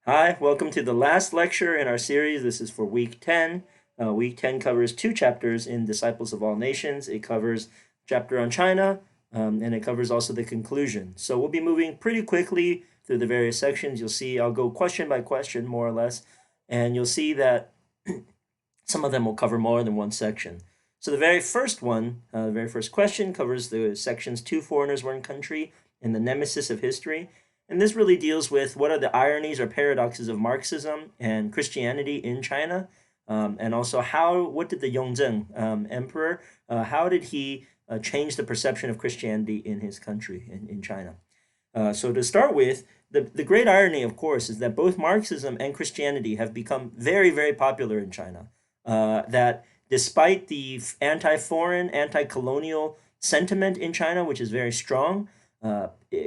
Hi, welcome to the last lecture in our series. This is for week 10. Week 10 covers two chapters in Disciples of All Nations. It covers chapter on China, and it covers also the conclusion. So we'll be moving pretty quickly through the various sections. You'll see I'll go question by question, more or less, and you'll see that some of them will cover more than one section. So the very first one, the very first question covers the sections Two Foreigners, One Country, and the Nemesis of History. And this really deals with what are the ironies or paradoxes of Marxism and Christianity in China, and also what did the Yongzheng emperor, how did he change the perception of Christianity in his country, in China? So to start with, the great irony, of course, is that both Marxism and Christianity have become very, very popular in China. That despite the anti-foreign, anti-colonial sentiment in China, which is very strong,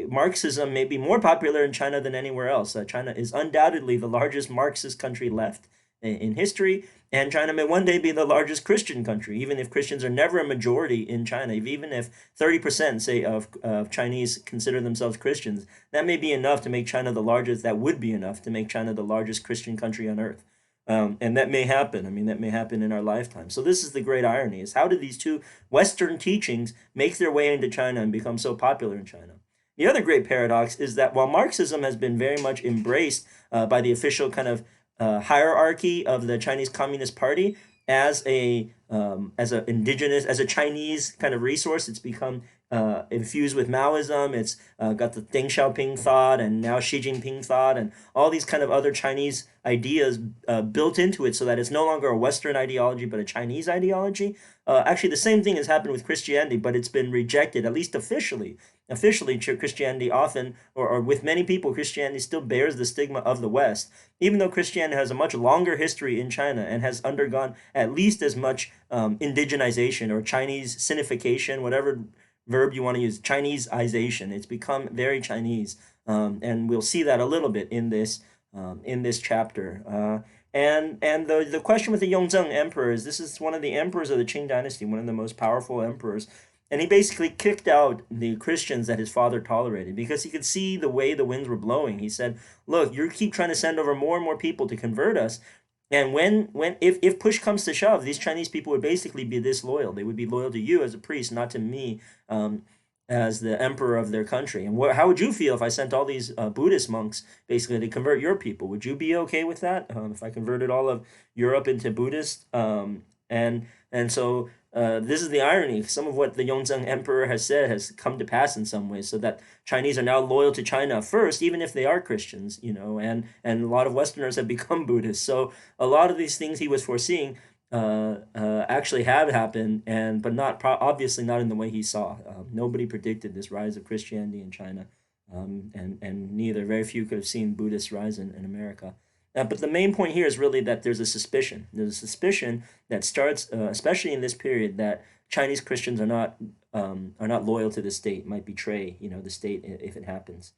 Marxism may be more popular in China than anywhere else. China is undoubtedly the largest Marxist country left in history, and China may one day be the largest Christian country, even if Christians are never a majority in China. Even if 30%, say, of Chinese consider themselves Christians, that may be enough to make China the largest. That would be enough to make China the largest Christian country on earth. And that may happen. I mean, that may happen in our lifetime. So this is the great irony: is how did these two Western teachings make their way into China and become so popular in China? The other great paradox is that while Marxism has been very much embraced by the official kind of hierarchy of the Chinese Communist Party as a indigenous, as a Chinese kind of resource, it's become infused with Maoism. It's got the Deng Xiaoping thought and now Xi Jinping thought and all these kind of other Chinese ideas built into it, so that it's no longer a Western ideology but a Chinese ideology. Actually, the same thing has happened with Christianity, but it's been rejected, at least officially. Officially, Christianity often, or with many people, Christianity still bears the stigma of the West, even though Christianity has a much longer history in China and has undergone at least as much indigenization or Chinese sinification, whatever verb you want to use, Chineseization. It's become very Chinese, and we'll see that a little bit in this chapter. And the question with the Yongzheng emperor is, this is one of the emperors of the Qing dynasty, one of the most powerful emperors, and he basically kicked out the Christians that his father tolerated because he could see the way the winds were blowing. He said, "Look, you keep trying to send over more and more people to convert us, and if push comes to shove, these Chinese people would basically be disloyal. They would be loyal to you as a priest, not to me as the emperor of their country. And how would you feel if I sent all these Buddhist monks basically to convert your people? Would you be okay with that? If I converted all of Europe into Buddhist? And so this is the irony. Some of what the Yongzheng emperor has said has come to pass in some ways, so that Chinese are now loyal to China first, even if they are Christians, and a lot of Westerners have become Buddhists. So a lot of these things he was foreseeing actually have happened, but not obviously not in the way he saw. Nobody predicted this rise of Christianity in China, and neither very few could have seen Buddhists rise in America. But the main point here is really that there's a suspicion. There's a suspicion that starts, especially in this period, that Chinese Christians are not loyal to the state, might betray the state if it happens.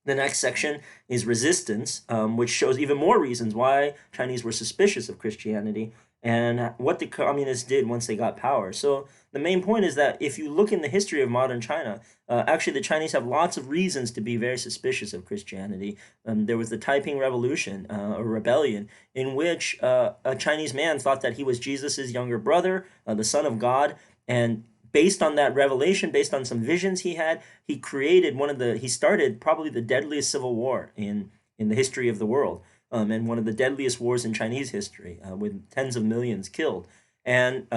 The next section is resistance, which shows even more reasons why Chinese were suspicious of Christianity and what the communists did once they got power. So the main point is that if you look in the history of modern China, actually the Chinese have lots of reasons to be very suspicious of Christianity. There was the Taiping Revolution, a rebellion, in which a Chinese man thought that he was Jesus's younger brother, the son of God, and based on that revelation, based on some visions he had, he started probably the deadliest civil war in the history of the world, and one of the deadliest wars in Chinese history, with tens of millions killed. And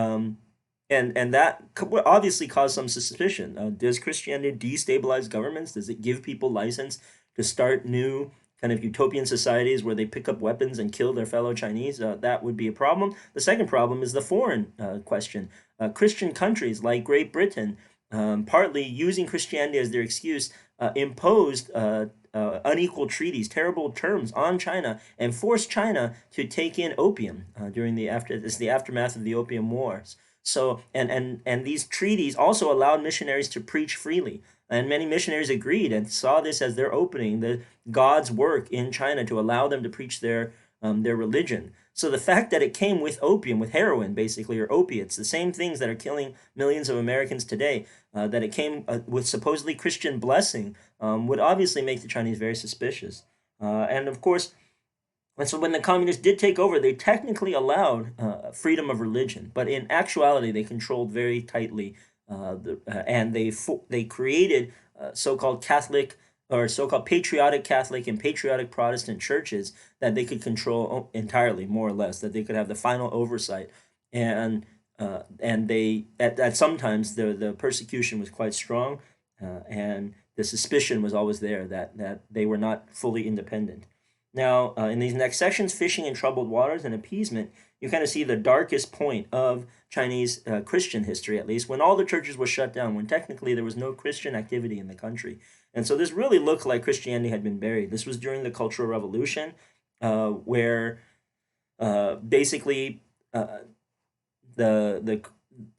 and that obviously caused some suspicion. Does Christianity destabilize governments? Does it give people license to start new kind of utopian societies where they pick up weapons and kill their fellow Chinese? That would be a problem. The second problem is the foreign question. Christian countries like Great Britain, partly using Christianity as their excuse, imposed unequal treaties, terrible terms on China, and forced China to take in opium during the aftermath of the Opium Wars. So and these treaties also allowed missionaries to preach freely, and many missionaries agreed and saw this as their opening, the God's work in China to allow them to preach their religion. So the fact that it came with opium, with heroin, basically, or opiates, the same things that are killing millions of Americans today, that it came with supposedly Christian blessing, would obviously make the Chinese very suspicious. And of course, and so when the communists did take over, they technically allowed freedom of religion, but in actuality, they controlled very tightly, and they created so-called Catholic or so-called patriotic Catholic and patriotic Protestant churches that they could control entirely, more or less, that they could have the final oversight, and they at sometimes the persecution was quite strong, and the suspicion was always there that they were not fully independent. Now, in these next sections, fishing in troubled waters and appeasement, you kind of see the darkest point of Chinese Christian history, at least, when all the churches were shut down, when technically there was no Christian activity in the country. And so this really looked like Christianity had been buried. This was during the Cultural Revolution, where basically the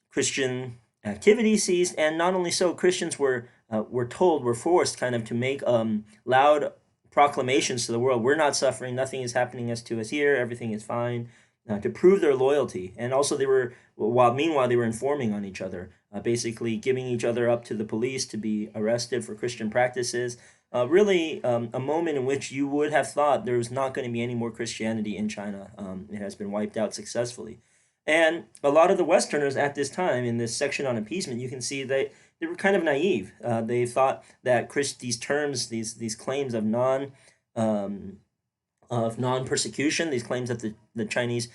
Christian activity ceased, and not only so, Christians were forced kind of to make loud proclamations to the world. We're not suffering. Nothing is happening to us here. Everything is fine. To prove their loyalty, and also they were meanwhile they were informing on each other, basically giving each other up to the police to be arrested for Christian practices. Really, a moment in which you would have thought there was not going to be any more Christianity in China. It has been wiped out successfully. And a lot of the Westerners at this time, in this section on appeasement, you can see they were kind of naive. They thought that these terms, these claims um, of non persecution, these claims that the Chinese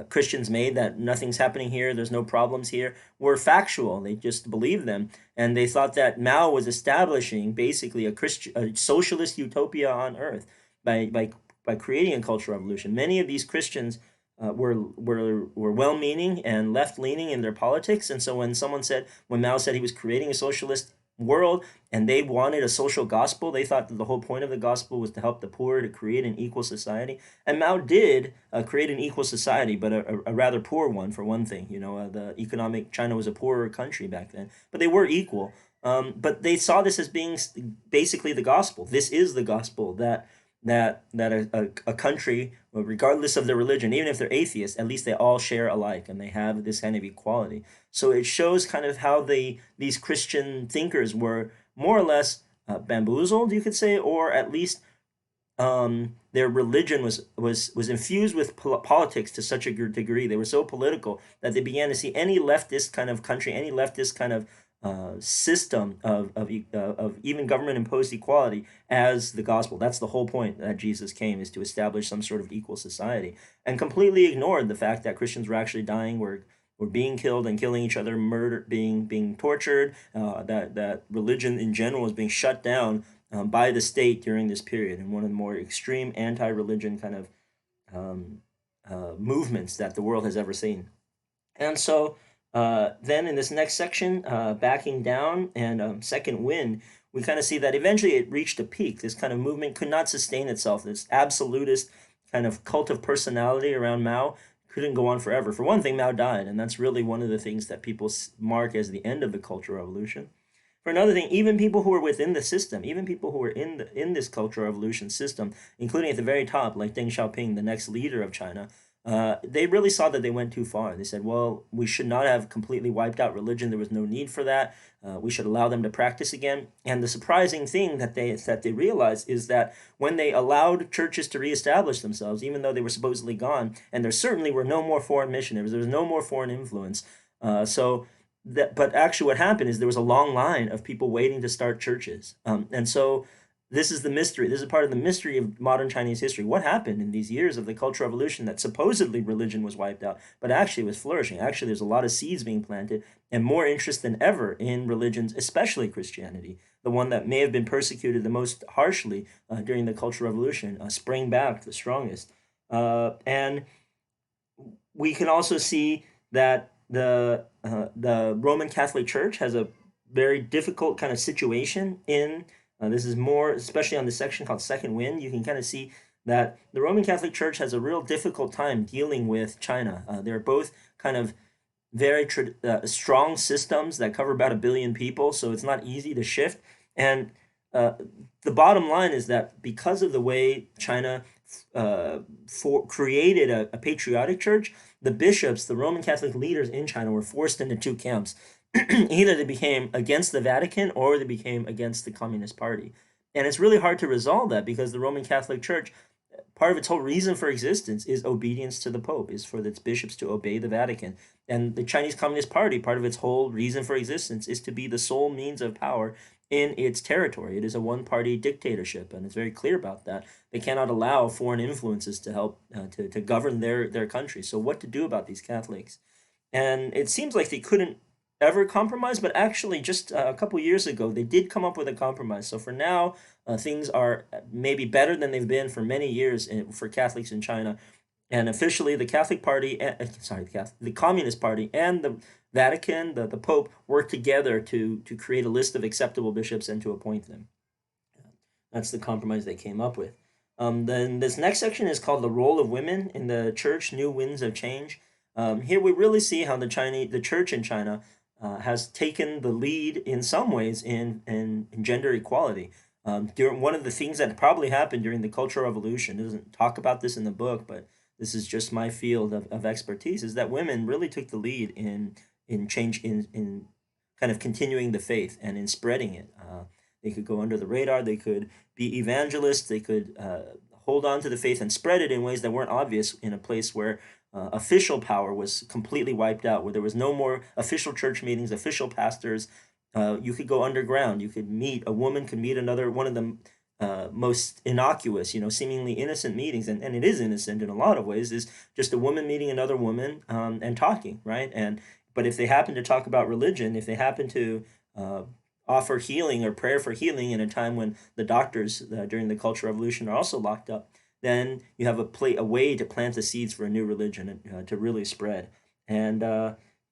Christians made, that nothing's happening here, there's no problems here, were factual. They just believed them, and they thought that Mao was establishing basically a socialist utopia on earth by creating a cultural revolution. Many of these Christians were well-meaning and left-leaning in their politics, and so when Mao said he was creating a socialist world and they wanted a social gospel, they thought that the whole point of the gospel was to help the poor, to create an equal society. And Mao did create an equal society, but a rather poor one, for one thing. The economic China was a poorer country back then, but they were equal. But they saw this as being basically the gospel. This is the gospel that a country, regardless of their religion, even if they're atheists, at least they all share alike and they have this kind of equality. So it shows kind of how these Christian thinkers were more or less bamboozled, you could say, or at least their religion was infused with politics to such a degree. They were so political that they began to see any leftist kind of country, any leftist kind of system of even government imposed equality as the gospel. That's the whole point that Jesus came, is to establish some sort of equal society, and completely ignored the fact that Christians were actually dying, were being killed and killing each other, murdered, being tortured. That religion in general was being shut down by the state during this period, and one of the more extreme anti-religion kind of movements that the world has ever seen. And so then in this next section, backing down and second wind, we kind of see that eventually it reached a peak. This kind of movement could not sustain itself. This absolutist kind of cult of personality around Mao couldn't go on forever. For one thing, Mao died, and that's really one of the things that people mark as the end of the Cultural Revolution. For another thing, even people who were within the system, even people who were in this Cultural Revolution system, including at the very top, like Deng Xiaoping, the next leader of China, they really saw that they went too far. They said, well, we should not have completely wiped out religion. There was no need for that. We should allow them to practice again. And the surprising thing that they realized is that when they allowed churches to reestablish themselves, even though they were supposedly gone, and there certainly were no more foreign missionaries, there was no more foreign influence. But actually what happened is there was a long line of people waiting to start churches. And so this is the mystery. This is part of the mystery of modern Chinese history. What happened in these years of the Cultural Revolution that supposedly religion was wiped out, but actually was flourishing? Actually, there's a lot of seeds being planted and more interest than ever in religions, especially Christianity, the one that may have been persecuted the most harshly during the Cultural Revolution, sprang back the strongest. And we can also see that the Roman Catholic Church has a very difficult kind of situation in this is more, especially on the section called Second Wind, you can kind of see that the Roman Catholic Church has a real difficult time dealing with China. They're both kind of very strong systems that cover about 1 billion people, so it's not easy to shift. And the bottom line is that because of the way China created a patriotic church, the bishops, the Roman Catholic leaders in China, were forced into two camps. Either they became against the Vatican or they became against the Communist Party. And it's really hard to resolve that because the Roman Catholic Church, part of its whole reason for existence is obedience to the Pope, is for its bishops to obey the Vatican. And the Chinese Communist Party, part of its whole reason for existence is to be the sole means of power in its territory. It is a one-party dictatorship, and it's very clear about that. They cannot allow foreign influences to help to govern their country. So what to do about these Catholics? And it seems like they couldn't ever compromise, but actually just a couple years ago they did come up with a compromise. So for now, things are maybe better than they've been for many years for Catholics in China. And officially, the Catholic Party, the Communist Party, and the Vatican, the Pope, work together to create a list of acceptable bishops and to appoint them. That's the compromise they came up with. Then this next section is called the role of women in the church: new winds of change. Here we really see how the church in China has taken the lead in some ways in gender equality. During one of the things that probably happened during the Cultural Revolution, it doesn't talk about this in the book, but this is just my field of expertise, is that women really took the lead in change in kind of continuing the faith and in spreading it. They could go under the radar. They could be evangelists. They could hold on to the faith and spread it in ways that weren't obvious in a place where official power was completely wiped out, where there was no more official church meetings, official pastors. You could go underground. You could meet a woman, could meet another one of the most innocuous, seemingly innocent meetings, and it is innocent in a lot of ways, is just a woman meeting another woman and talking, right? But if they happen to talk about religion, if they happen to offer healing or prayer for healing in a time when the doctors during the Cultural Revolution are also locked up, then you have a way to plant the seeds for a new religion to really spread, and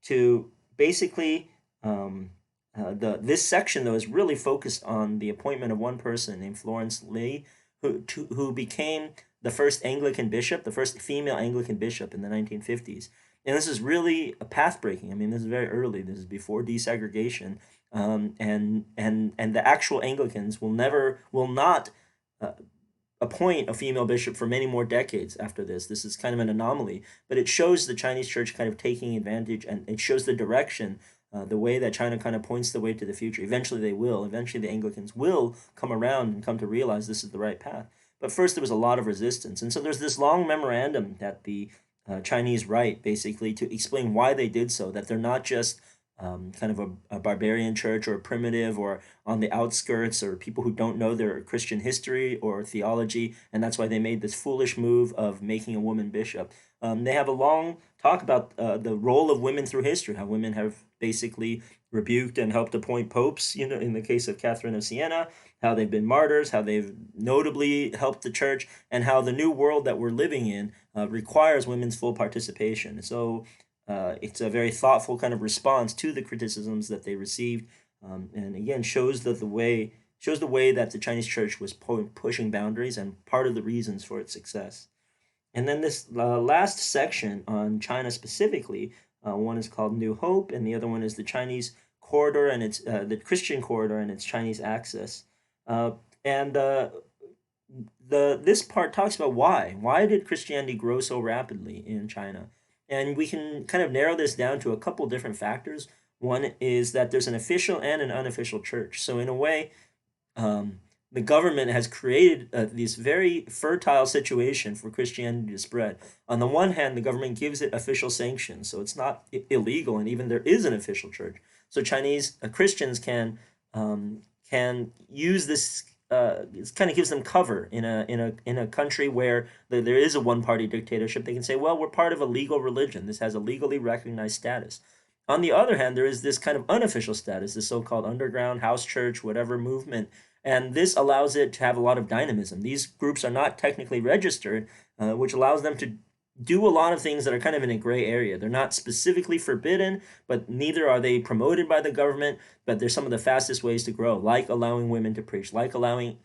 to basically this section though is really focused on the appointment of one person named Florence Lee, who became the first Anglican bishop, the first female Anglican bishop in the 1950s. And this is really a path breaking. I mean, this is very early. This is before desegregation, and the actual Anglicans will not appoint a female bishop for many more decades after this. This is kind of an anomaly, but it shows the Chinese church kind of taking advantage, and it shows the direction, the way that China kind of points the way to the future. Eventually they will. Eventually the Anglicans will come around and come to realize this is the right path. But first there was a lot of resistance. And so there's this long memorandum that the Chinese write basically to explain why they did so, that they're not just kind of a barbarian church or a primitive or on the outskirts or people who don't know their Christian history or theology, and that's why they made this foolish move of making a woman bishop. They have a long talk about the role of women through history, how women have basically rebuked and helped appoint popes, in the case of Catherine of Siena, how they've been martyrs, how they've notably helped the church, and how the new world that we're living in requires women's full participation. So it's a very thoughtful kind of response to the criticisms that they received, and again shows the way that the Chinese church was pushing boundaries and part of the reasons for its success. And then this last section on China specifically, one is called New Hope, and the other one is the Chinese corridor and its the Christian corridor and its Chinese access. And this part talks about why did Christianity grow so rapidly in China, and we can kind of narrow this down to a couple different factors. One is that there's an official and an unofficial church. So in a way, the government has created this very fertile situation for Christianity to spread. On the one hand, the government gives it official sanction, so it's not illegal, and even there is an official church. So Chinese Christians can use this. It kind of gives them cover in a country where there is a one party dictatorship. They can say, well, we're part of a legal religion. This has a legally recognized status. On the other hand, there is this kind of unofficial status, the so-called underground house church, whatever movement, and this allows it to have a lot of dynamism. These groups are not technically registered, which allows them to do a lot of things that are kind of in a gray area. They're not specifically forbidden, but neither are they promoted by the government, but they're some of the fastest ways to grow, like allowing women to preach, like allowing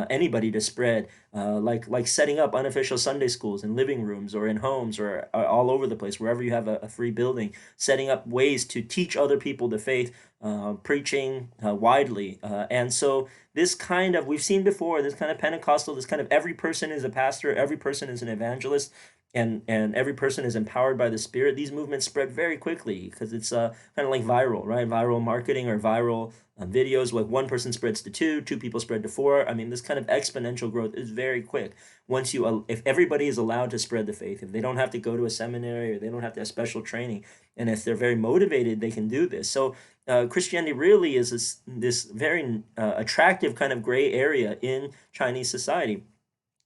anybody to spread, like setting up unofficial Sunday schools in living rooms or in homes or all over the place, wherever you have a free building, setting up ways to teach other people the faith, preaching widely. And so this we've seen before, this kind of Pentecostal, this kind of every person is a pastor, every person is an evangelist. and every person is empowered by the Spirit, these movements spread very quickly because it's kind of like viral, right? Viral marketing or viral videos. Like one person spreads to two people spread to four. I mean, this kind of exponential growth is very quick. Once you, if everybody is allowed to spread the faith, if they don't have to go to a seminary or they don't have to have special training, and if they're very motivated, they can do this. So Christianity really is this very attractive kind of gray area in Chinese society,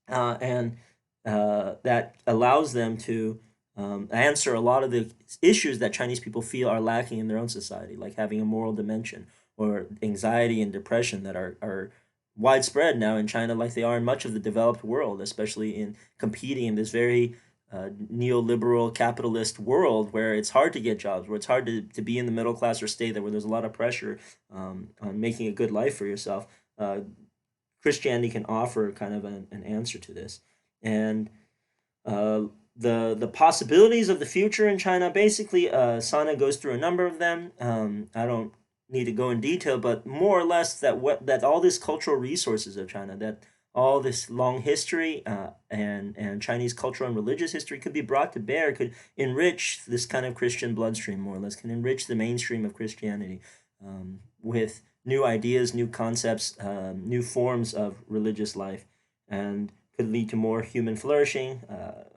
and that allows them to answer a lot of the issues that Chinese people feel are lacking in their own society, like having a moral dimension or anxiety and depression that are widespread now in China, like they are in much of the developed world, especially in competing in this very neoliberal capitalist world where it's hard to get jobs, where it's hard to be in the middle class or stay there, where there's a lot of pressure on making a good life for yourself. Christianity can offer kind of an answer to this. And uh, the possibilities of the future in China, basically, Sana goes through a number of them. I don't need to go in detail, but more or less that all these cultural resources of China, that all this long history and Chinese cultural and religious history could be brought to bear, could enrich this kind of Christian bloodstream, more or less, can enrich the mainstream of Christianity with new ideas, new concepts, new forms of religious life, and could lead to more human flourishing,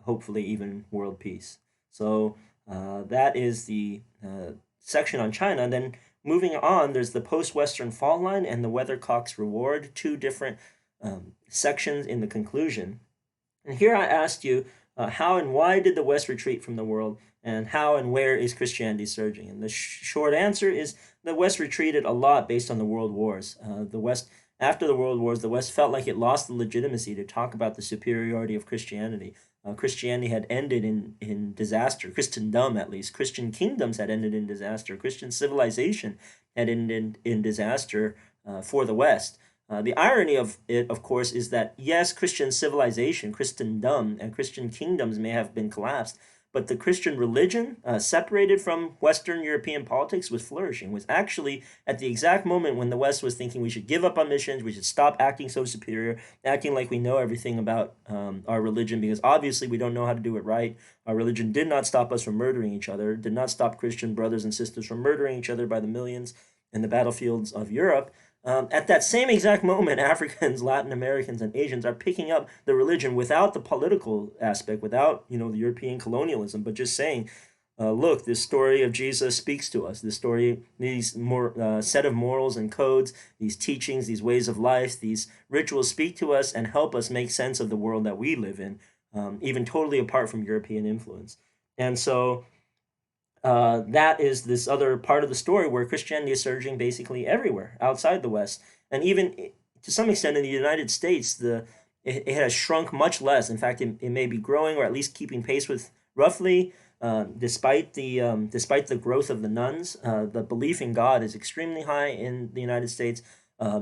hopefully even world peace. So that is the section on China. Then moving on, there's the post-Western fault line and the Weathercock's reward, two different sections in the conclusion. And here I asked you, how and why did the West retreat from the world, and how and where is Christianity surging? And the short answer is the West retreated a lot based on the world wars. The West, after the world wars, the West felt like it lost the legitimacy to talk about the superiority of Christianity. Christianity had ended in disaster, Christendom at least. Christian kingdoms had ended in disaster. Christian civilization had ended in disaster for the West. The irony of it, of course, is that yes, Christian civilization, Christendom, and Christian kingdoms may have been collapsed, but the Christian religion, separated from Western European politics, was flourishing, was actually at the exact moment when the West was thinking we should give up on missions, we should stop acting so superior, acting like we know everything about our religion, because obviously we don't know how to do it right. Our religion did not stop us from murdering each other, did not stop Christian brothers and sisters from murdering each other by the millions in the battlefields of Europe. At that same exact moment, Africans, Latin Americans, and Asians are picking up the religion without the political aspect, without the European colonialism, but just saying, "Look, this story of Jesus speaks to us. This story, these more set of morals and codes, these teachings, these ways of life, these rituals speak to us and help us make sense of the world that we live in, even totally apart from European influence." And so that is this other part of the story where Christianity is surging basically everywhere outside the West, and even to some extent in the United States, it has shrunk much less. In fact, it may be growing or at least keeping pace with roughly. Despite the growth of the nuns, the belief in God is extremely high in the United States.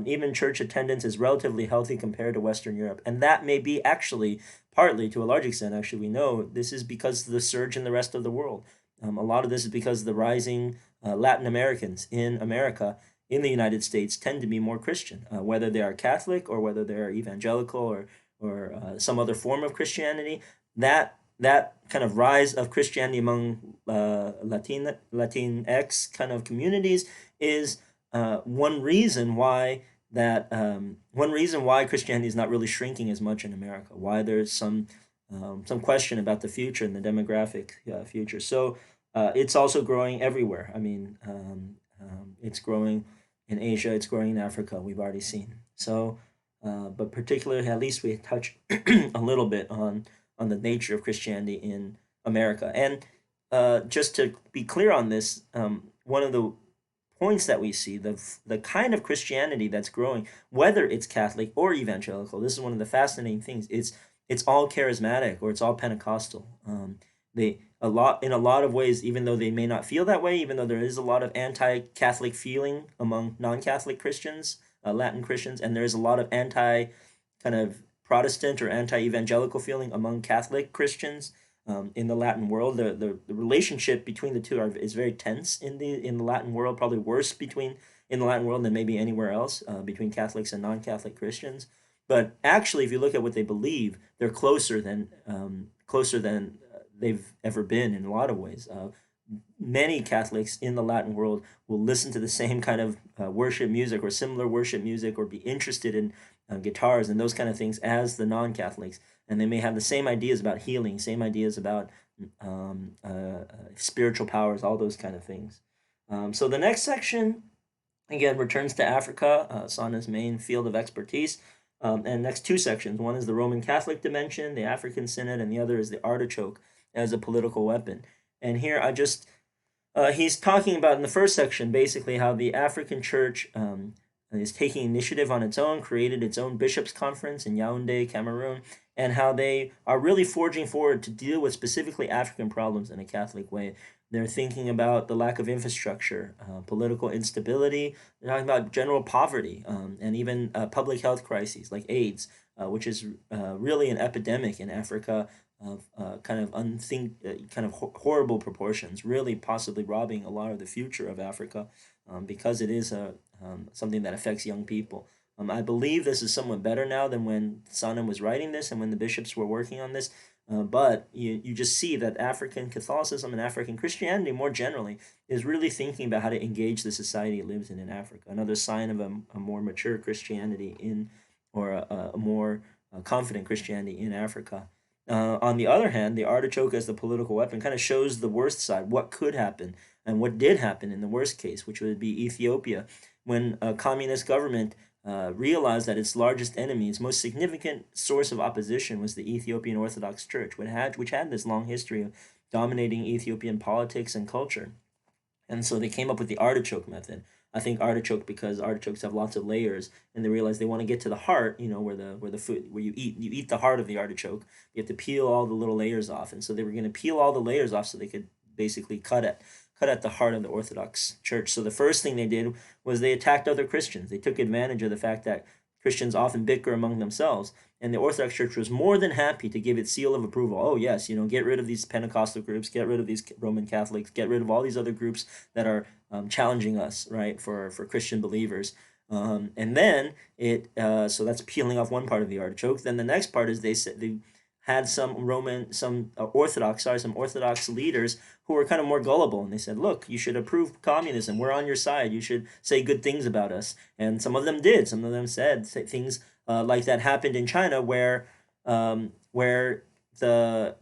Even church attendance is relatively healthy compared to Western Europe, and that may be actually partly, to a large extent, actually, we know this is because of the surge in the rest of the world. A lot of this is because the rising Latin Americans in America, in the United States, tend to be more Christian, whether they are Catholic or whether they are evangelical or some other form of Christianity. That kind of rise of Christianity among Latinx kind of communities is one reason why Christianity is not really shrinking as much in America. Why there's some question about the future and the demographic future. So it's also growing everywhere. I mean, it's growing in Asia, it's growing in Africa, we've already seen. So, but particularly, at least we touch a little bit on the nature of Christianity in America. And just to be clear on this, one of the points that we see, the kind of Christianity that's growing, whether it's Catholic or evangelical, this is one of the fascinating things. It's all charismatic or it's all Pentecostal. They in a lot of ways, even though they may not feel that way, even though there is a lot of anti-Catholic feeling among non-Catholic Christians, Latin Christians, and there is a lot of anti kind of Protestant or anti-evangelical feeling among Catholic Christians in the Latin world. The relationship between the two is very tense in the Latin world, probably worse in the Latin world than maybe anywhere else between Catholics and non-Catholic Christians. But actually, if you look at what they believe, they're closer than they've ever been in a lot of ways. Many Catholics in the Latin world will listen to the same kind of worship music or similar worship music, or be interested in guitars and those kind of things as the non-Catholics, and they may have the same ideas about healing, same ideas about spiritual powers, all those kind of things. So the next section again returns to Africa, Sanneh's main field of expertise. And next two sections, one is the Roman Catholic dimension, the African Synod, and the other is the artichoke as a political weapon. And here he's talking about in the first section basically how the African Church is taking initiative on its own, created its own bishops' conference in Yaoundé, Cameroon, and how they are really forging forward to deal with specifically African problems in a Catholic way. They're thinking about the lack of infrastructure, political instability. They're talking about general poverty, and even public health crises like AIDS, which is really an epidemic in Africa of kind of horrible proportions, really possibly robbing a lot of the future of Africa, because it is something that affects young people. I believe this is somewhat better now than when Sanneh was writing this and when the bishops were working on this. But you just see that African Catholicism and African Christianity more generally is really thinking about how to engage the society it lives in Africa. Another sign of a more mature Christianity or a more confident Christianity in Africa. On the other hand, the artichoke as the political weapon kind of shows the worst side, what could happen and what did happen in the worst case, which would be Ethiopia, when a communist government realized that its largest enemy, its most significant source of opposition, was the Ethiopian Orthodox Church, which had this long history of dominating Ethiopian politics and culture. And so they came up with the artichoke method. I think artichoke because artichokes have lots of layers, and they realize they want to get to the heart, where the food where you eat the heart of the artichoke. You have to peel all the little layers off, and so they were going to peel all the layers off so they could basically cut at the heart of the Orthodox Church. So the first thing they did was they attacked other Christians. They took advantage of the fact that Christians often bicker among themselves, and the Orthodox Church was more than happy to give its seal of approval. Oh yes, get rid of these Pentecostal groups, get rid of these Roman Catholics, get rid of all these other groups that are challenging us, right, for Christian believers. And then so that's peeling off one part of the artichoke. Then the next part is they had some Orthodox leaders who were kind of more gullible, and they said, "Look, you should approve communism. We're on your side. You should say good things about us." And some of them did. Some of them said things like that happened in China, where the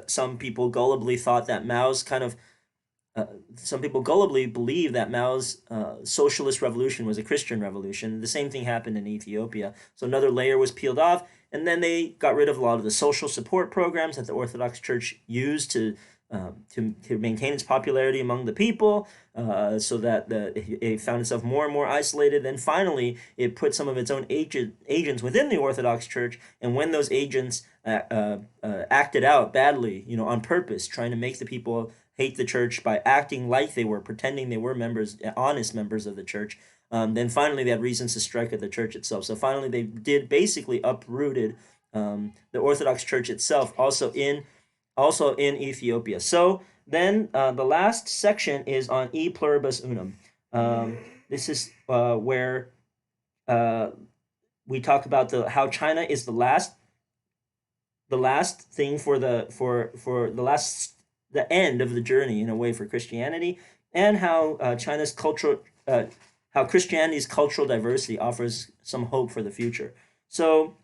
some people gullibly thought that Mao's kind of some people gullibly believe that Mao's socialist revolution was a Christian revolution. The same thing happened in Ethiopia. So another layer was peeled off, and then they got rid of a lot of the social support programs that the Orthodox Church used to maintain its popularity among the people, so that it found itself more and more isolated. Then finally, it put some of its own agents within the Orthodox Church, and when those agents acted out badly, on purpose, trying to make the people hate the church by acting like they were, pretending they were honest members of the church, then finally they had reasons to strike at the church itself. So finally they did basically uprooted the Orthodox Church itself, also in Ethiopia. So then the last section is on E pluribus unum. This is where we talk about how China is the last thing for the end of the journey in a way for Christianity, and how how Christianity's cultural diversity offers some hope for the future. So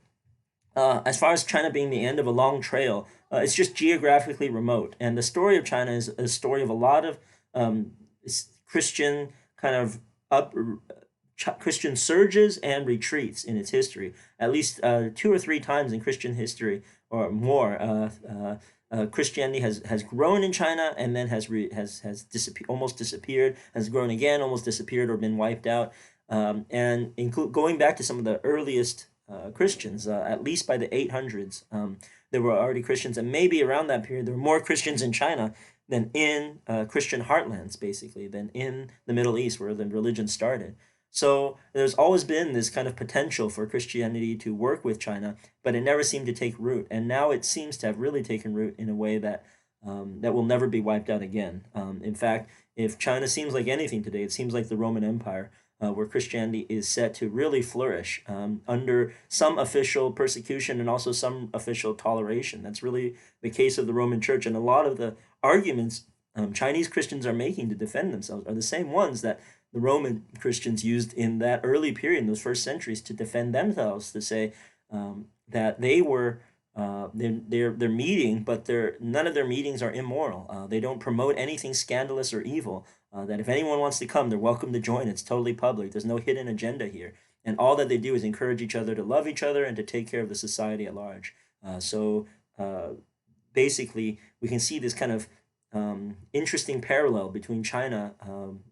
as far as China being the end of a long trail, it's just geographically remote. And the story of China is a story of a lot of Christian kind of Christian surges and retreats in its history. At least 2 or 3 times in Christian history or more, Christianity has grown in China and then has almost disappeared, has grown again, almost disappeared, or been wiped out. And going back to some of the earliest Christians, at least by the 800s, there were already Christians, and maybe around that period there were more Christians in China than in Christian heartlands, basically, than in the Middle East where the religion started. So there's always been this kind of potential for Christianity to work with China, but it never seemed to take root. And now it seems to have really taken root in a way that that will never be wiped out again. In fact, if China seems like anything today, it seems like the Roman Empire. where Christianity is set to really flourish under some official persecution and also some official toleration. That's really the case of the Roman Church, and a lot of the arguments Chinese Christians are making to defend themselves are the same ones that the Roman Christians used in that early period, in those first centuries, to defend themselves, to say that they were they're meeting, but none of their meetings are immoral. They don't promote anything scandalous or evil. That if anyone wants to come, they're welcome to join. It's totally public. There's no hidden agenda here, and all that they do is encourage each other to love each other and to take care of the society at large. So basically, we can see this kind of interesting parallel between China,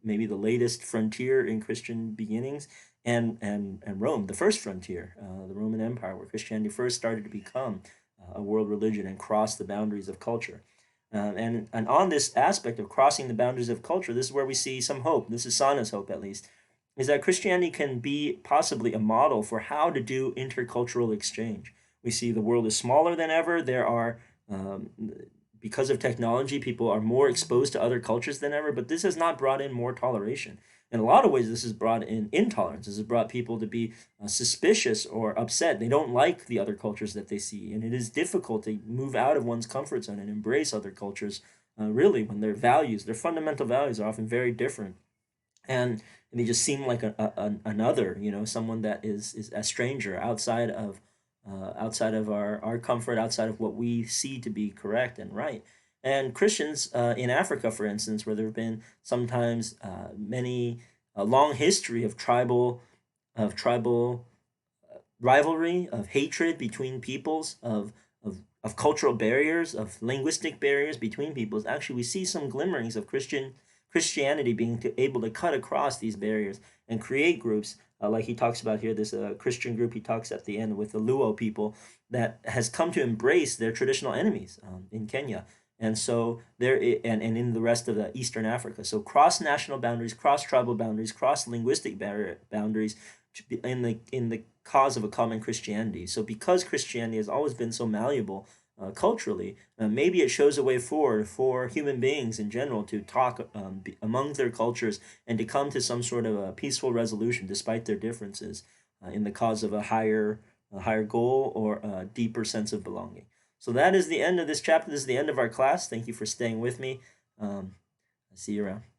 maybe the latest frontier in Christian beginnings, and Rome, the first frontier, the Roman Empire, where Christianity first started to become a world religion and cross the boundaries of culture. And on this aspect of crossing the boundaries of culture, this is where we see some hope. This is Sanneh's hope, at least, is that Christianity can be possibly a model for how to do intercultural exchange. We see the world is smaller than ever. There are um, because of technology, people are more exposed to other cultures than ever, but this has not brought in more toleration. In a lot of ways, this has brought in intolerance. This has brought people to be suspicious or upset. They don't like the other cultures that they see, and it is difficult to move out of one's comfort zone and embrace other cultures, really, when their values, their fundamental values, are often very different. And they just seem like another, someone that is a stranger outside of our comfort, outside of what we see to be correct and right. And Christians in Africa, for instance, where there have been sometimes many a long history of tribal rivalry, of hatred between peoples, of cultural barriers, of linguistic barriers between peoples. Actually, we see some glimmerings of Christianity being able to cut across these barriers and create groups like he talks about here. This Christian group he talks at the end with the Luo people that has come to embrace their traditional enemies in Kenya. And so and in the rest of the Eastern Africa. So cross national boundaries, cross tribal boundaries, cross linguistic barrier boundaries in the cause of a common Christianity. So because Christianity has always been so malleable culturally, maybe it shows a way forward for human beings in general to talk among their cultures and to come to some sort of a peaceful resolution despite their differences in the cause of a higher goal or a deeper sense of belonging. So that is the end of this chapter. This is the end of our class. Thank you for staying with me. See you around.